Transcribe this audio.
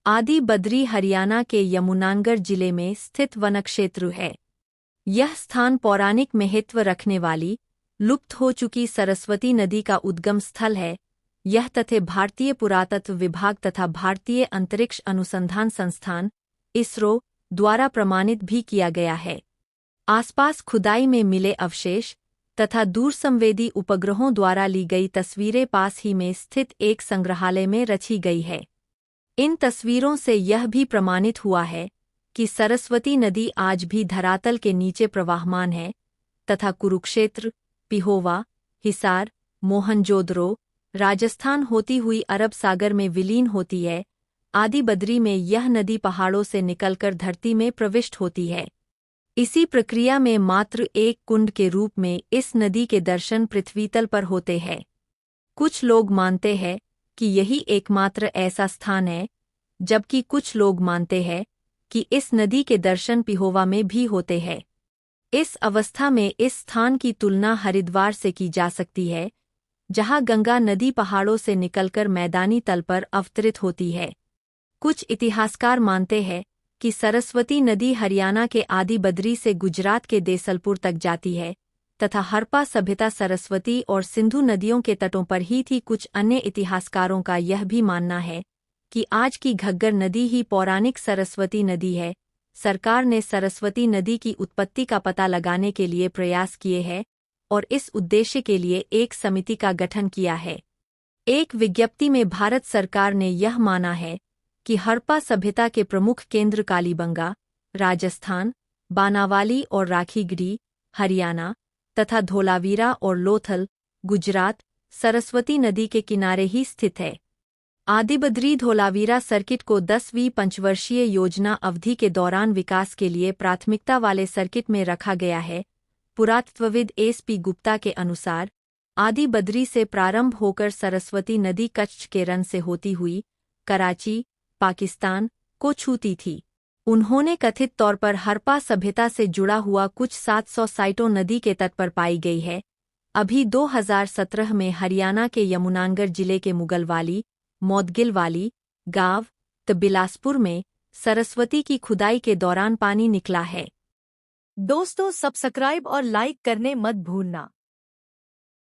आदि बद्री हरियाणा के यमुनानगर जिले में स्थित वनक्षेत्र है। यह स्थान पौराणिक महत्व रखने वाली, लुप्त हो चुकी सरस्वती नदी का उद्गम स्थल है। यह तथ्य भारतीय पुरातत्व विभाग तथा भारतीय अंतरिक्ष अनुसंधान संस्थान (इसरो) द्वारा प्रमाणित भी किया गया है। आसपास खुदाई में मिले अवशेष तथा दूरसंवेदी उपग्रहों द्वारा ली गई तस्वीरें पास ही में स्थित एक संग्रहालय में रखी गई है। इन तस्वीरों से यह भी प्रमाणित हुआ है कि सरस्वती नदी आज भी धरातल के नीचे प्रवाहमान है तथा कुरुक्षेत्र, पिहोवा, हिसार, मोहनजोदड़ो, राजस्थान होती हुई अरब सागर में विलीन होती है। आदि बद्री में यह नदी पहाड़ों से निकलकर धरती में प्रविष्ट होती है। इसी प्रक्रिया में मात्र एक कुंड के रूप में इस नदी के दर्शन पृथ्वी तल पर होते हैं। कुछ लोग मानते हैं कि यही एकमात्र ऐसा स्थान है, जबकि कुछ लोग मानते हैं कि इस नदी के दर्शन पिहोवा में भी होते हैं। इस अवस्था में इस स्थान की तुलना हरिद्वार से की जा सकती है, जहां गंगा नदी पहाड़ों से निकलकर मैदानी तल पर अवतरित होती है। कुछ इतिहासकार मानते हैं कि सरस्वती नदी हरियाणा के आदि बद्री से गुजरात के देसलपुर तक जाती है तथा हड़प्पा सभ्यता सरस्वती और सिंधु नदियों के तटों पर ही थी। कुछ अन्य इतिहासकारों का यह भी मानना है कि आज की घग्गर नदी ही पौराणिक सरस्वती नदी है। सरकार ने सरस्वती नदी की उत्पत्ति का पता लगाने के लिए प्रयास किए हैं और इस उद्देश्य के लिए एक समिति का गठन किया है। एक विज्ञप्ति में भारत सरकार ने यह माना है कि हड़प्पा सभ्यता के प्रमुख केंद्र कालीबंगा, राजस्थान, बानावाली और राखीगढ़ी, हरियाणा तथा धोलावीरा और लोथल, गुजरात, सरस्वती नदी के किनारे ही स्थित है। आदिबद्री धोलावीरा सर्किट को 10वीं पंचवर्षीय योजना अवधि के दौरान विकास के लिए प्राथमिकता वाले सर्किट में रखा गया है। पुरातत्वविद एस.पी. गुप्ता के अनुसार आदि बद्री से प्रारंभ होकर सरस्वती नदी कच्छ के रन से होती हुई कराची, पाकिस्तान को छूती थी। उन्होंने कथित तौर पर हड़प्पा सभ्यता से जुड़ा हुआ कुछ 700 साइटों नदी के तट पर पाई गई है। अभी 2017 में हरियाणा के यमुनानगर जिले के मुगलवाली, मौदगिलवाली गांव बिलासपुर में सरस्वती की खुदाई के दौरान पानी निकला है। दोस्तों, सब्सक्राइब और लाइक करने मत भूलना।